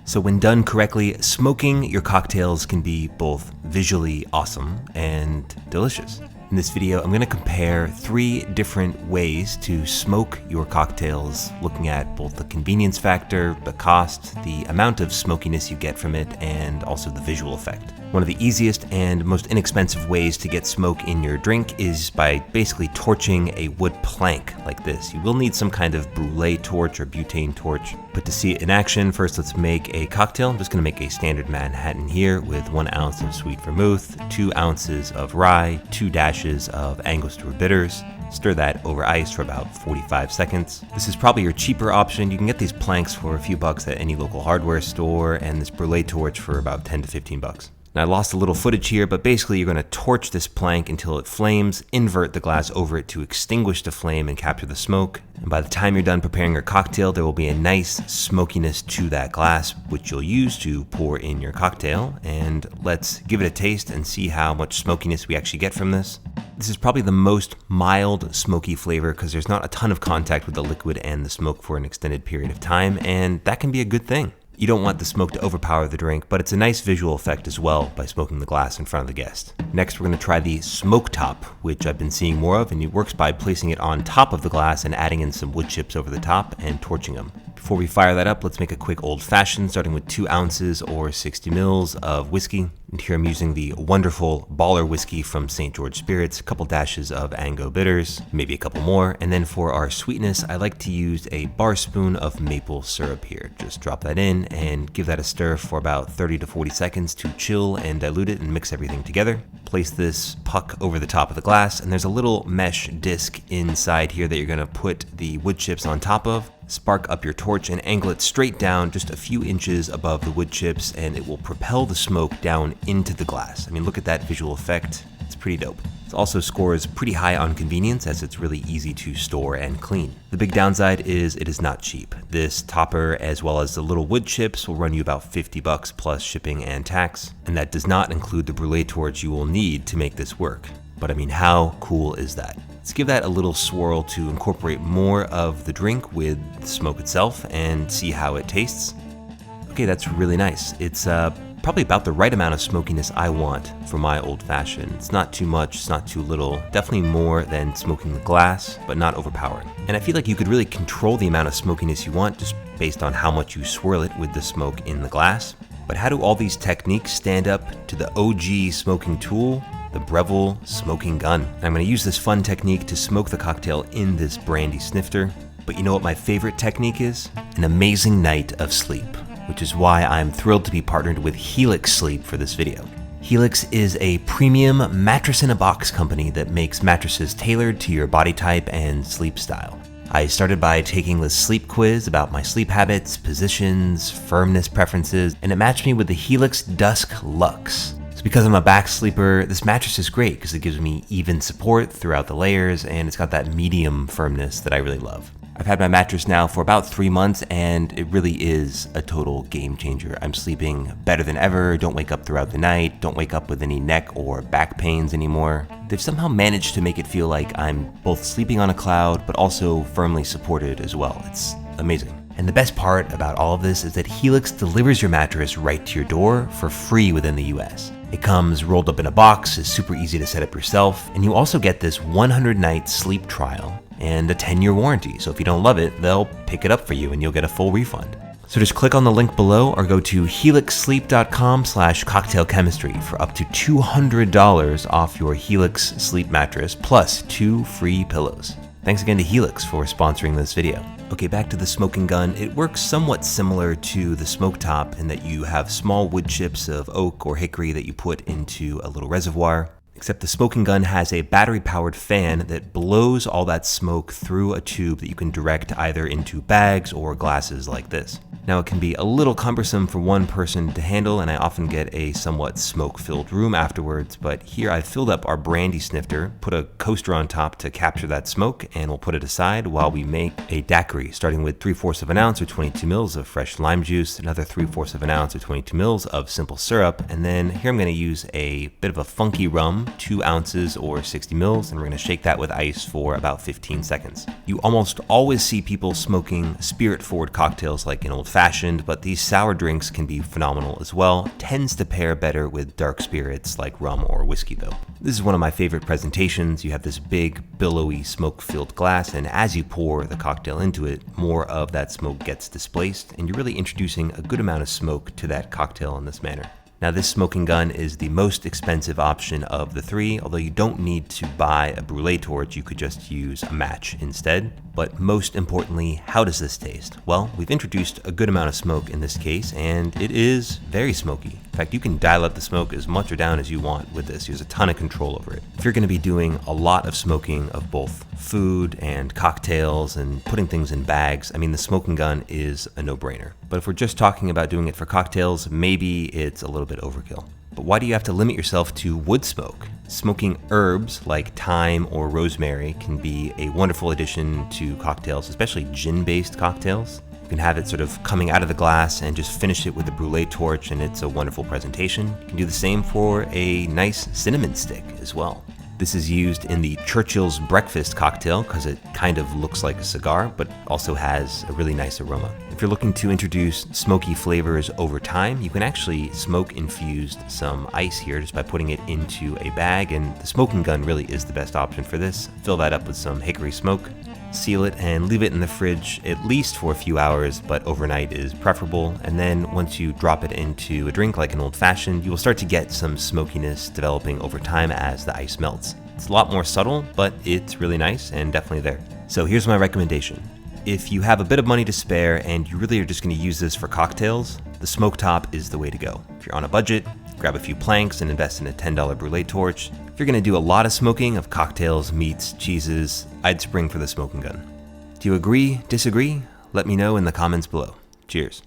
So when done correctly, smoking your cocktails can be both visually awesome and delicious. In this video, I'm going to compare 3 different ways to smoke your cocktails, looking at both the convenience factor, the cost, the amount of smokiness you get from it, and also the visual effect. One of the easiest and most inexpensive ways to get smoke in your drink is by basically torching a wood plank like this. You will need some kind of brulee torch or butane torch, but to see it in action, first let's make a cocktail. I'm just going to make a standard Manhattan here with 1 ounce of sweet vermouth, 2 ounces of rye, 2 dashes of Angostura bitters. Stir that over ice for about 45 seconds. This is probably your cheaper option. You can get these planks for a few bucks at any local hardware store, and this brulee torch for about 10 to 15 bucks. Now I lost a little footage here, but basically you're going to torch this plank until it flames, invert the glass over it to extinguish the flame and capture the smoke. And by the time you're done preparing your cocktail, there will be a nice smokiness to that glass, which you'll use to pour in your cocktail. And let's give it a taste and see how much smokiness we actually get from this. This is probably the most mild smoky flavor because there's not a ton of contact with the liquid and the smoke for an extended period of time, and that can be a good thing. You don't want the smoke to overpower the drink, but it's a nice visual effect as well by smoking the glass in front of the guest. Next, we're going to try the smoke top, which I've been seeing more of, and it works by placing it on top of the glass and adding in some wood chips over the top and torching them. Before we fire that up, let's make a quick old-fashioned, starting with 2 ounces or 60 mils of whiskey. And here I'm using the wonderful Baller whiskey from St. George Spirits, a couple dashes of Ango bitters, maybe a couple more. And then for our sweetness, I like to use a bar spoon of maple syrup here. Just drop that in and give that a stir for about 30 to 40 seconds to chill and dilute it and mix everything together. Place this puck over the top of the glass, and there's a little mesh disc inside here that you're going to put the wood chips on top of. Spark up your torch and angle it straight down just a few inches above the wood chips, and it will propel the smoke down into the glass. I mean, look at that visual effect. It's pretty dope. It also scores pretty high on convenience as it's really easy to store and clean. The big downside is it is not cheap. This topper as well as the little wood chips will run you about 50 bucks plus shipping and tax, and that does not include the brulee torch you will need to make this work. But I mean, how cool is that? Let's give that a little swirl to incorporate more of the drink with the smoke itself and see how it tastes. Okay, that's really nice. It's probably about the right amount of smokiness I want for my old fashioned. It's not too much, it's not too little. Definitely more than smoking the glass, but not overpowering. And I feel like you could really control the amount of smokiness you want just based on how much you swirl it with the smoke in the glass. But how do all these techniques stand up to the OG smoking tool, the Breville smoking gun? I'm going to use this fun technique to smoke the cocktail in this brandy snifter. But you know what my favorite technique is? An amazing night of sleep, which is why I'm thrilled to be partnered with Helix Sleep for this video. Helix is a premium mattress-in-a-box company that makes mattresses tailored to your body type and sleep style. I started by taking this sleep quiz about my sleep habits, positions, firmness preferences, and it matched me with the Helix Dusk Luxe. So because I'm a back sleeper, this mattress is great because it gives me even support throughout the layers, and it's got that medium firmness that I really love. I've had my mattress now for about 3 months, and it really is a total game changer. I'm sleeping better than ever, don't wake up throughout the night, don't wake up with any neck or back pains anymore. They've somehow managed to make it feel like I'm both sleeping on a cloud, but also firmly supported as well. It's amazing. And the best part about all of this is that Helix delivers your mattress right to your door for free within the US. It comes rolled up in a box, is super easy to set up yourself, and you also get this 100-night sleep trial and a 10-year warranty. So if you don't love it, they'll pick it up for you and you'll get a full refund. So just click on the link below or go to helixsleep.com/cocktailchemistry for up to $200 off your Helix Sleep mattress plus 2 free pillows. Thanks again to Helix for sponsoring this video. Okay, back to the smoking gun. It works somewhat similar to the smoke top in that you have small wood chips of oak or hickory that you put into a little reservoir. Except the smoking gun has a battery-powered fan that blows all that smoke through a tube that you can direct either into bags or glasses like this. Now, it can be a little cumbersome for one person to handle, and I often get a somewhat smoke-filled room afterwards, but here I've filled up our brandy snifter, put a coaster on top to capture that smoke, and we'll put it aside while we make a daiquiri, starting with 3/4 of an ounce or 22 mils of fresh lime juice, another 3/4 of an ounce or 22 mils of simple syrup, and then here I'm going to use a bit of a funky rum 2 ounces or 60 mils, and we're gonna shake that with ice for about 15 seconds. You almost always see people smoking spirit-forward cocktails like an old-fashioned, but these sour drinks can be phenomenal as well. Tends to pair better with dark spirits like rum or whiskey though. This is one of my favorite presentations. You have this big, billowy, smoke-filled glass, and as you pour the cocktail into it, more of that smoke gets displaced, and you're really introducing a good amount of smoke to that cocktail in this manner. Now, this smoking gun is the most expensive option of the three, although you don't need to buy a brûlée torch, you could just use a match instead. But most importantly, how does this taste? Well, we've introduced a good amount of smoke in this case, and it is very smoky. In fact, you can dial up the smoke as much or down as you want with this. There's a ton of control over it. If you're going to be doing a lot of smoking of both food and cocktails and putting things in bags, I mean, the smoking gun is a no-brainer. But if we're just talking about doing it for cocktails, maybe it's a little bit overkill. But why do you have to limit yourself to wood smoke? Smoking herbs like thyme or rosemary can be a wonderful addition to cocktails, especially gin-based cocktails. You can have it sort of coming out of the glass and just finish it with a brûlée torch, and it's a wonderful presentation. You can do the same for a nice cinnamon stick as well. This is used in the Churchill's breakfast cocktail because it kind of looks like a cigar, but also has a really nice aroma. If you're looking to introduce smoky flavors over time, you can actually smoke infused some ice here just by putting it into a bag, and the smoking gun really is the best option for this. Fill that up with some hickory smoke, seal it, and leave it in the fridge at least for a few hours, but overnight is preferable. And then once you drop it into a drink like an old-fashioned, you will start to get some smokiness developing over time as the ice melts. It's a lot more subtle, but it's really nice and definitely there. So here's my recommendation. If you have a bit of money to spare and you really are just going to use this for cocktails, the smoke top is the way to go. If you're on a budget, grab a few planks and invest in a $10 brûlée torch. If you're going to do a lot of smoking of cocktails, meats, cheeses, I'd spring for the smoking gun. Do you agree, disagree? Let me know in the comments below. Cheers.